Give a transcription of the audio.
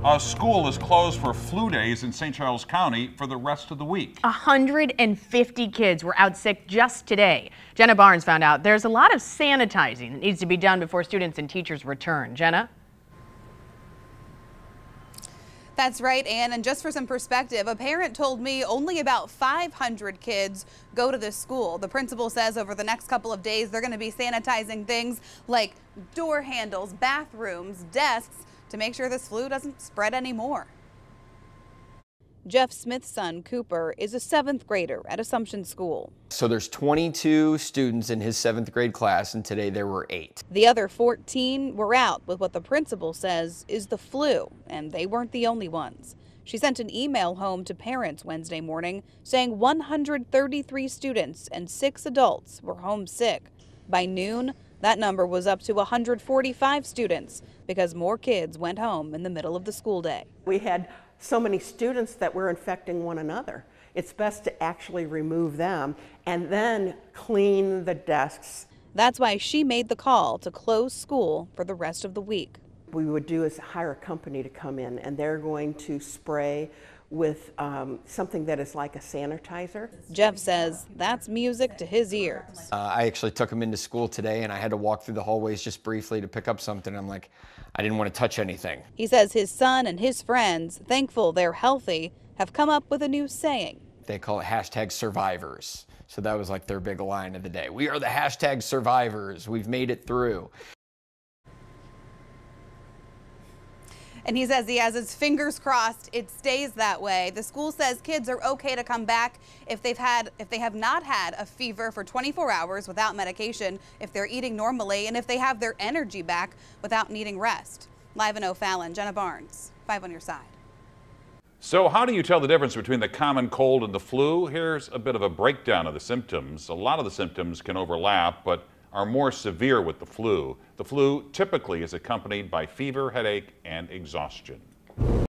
A school is closed for flu days in St. Charles County for the rest of the week. 150 kids were out sick just today. Jenna Barnes found out there's a lot of sanitizing that needs to be done before students and teachers return. Jenna? That's right, Ann. And just for some perspective, a parent told me only about 500 kids go to this school. The principal says over the next couple of days, they're going to be sanitizing things like door handles, bathrooms, desks, to make sure this flu doesn't spread anymore. Jeff Smith's son, Cooper, is a 7th grader at Assumption School. So there's 22 students in his 7th grade class, and today there were 8. The other 14 were out with what the principal says is the flu, and they weren't the only ones. She sent an email home to parents Wednesday morning saying 133 students and 6 adults were homesick. By noon, that number was up to 145 students because more kids went home in the middle of the school day. We had so many students that were infecting one another. It's best to actually remove them and then clean the desks. That's why she made the call to close school for the rest of the week. We would do is hire a company to come in, and they're going to spray with something that is like a sanitizer. Jeff says that's music to his ears. I actually took him into school today, and I had to walk through the hallways just briefly to pick up something. I'm like, I didn't want to touch anything. He says his son and his friends, thankful they're healthy, have come up with a new saying. They call it #survivors. So that was like their big line of the day. We are the #survivors. We've made it through. And he says he has his fingers crossed it stays that way. The school says kids are okay to come back if they have not had a fever for 24 hours without medication, if they're eating normally, and if they have their energy back without needing rest. Live in O'Fallon, Jenna Barnes, 5 on your side. So how do you tell the difference between the common cold and the flu? Here's a bit of a breakdown of the symptoms. A lot of the symptoms can overlap, but are more severe with the flu. The flu typically is accompanied by fever, headache, and exhaustion.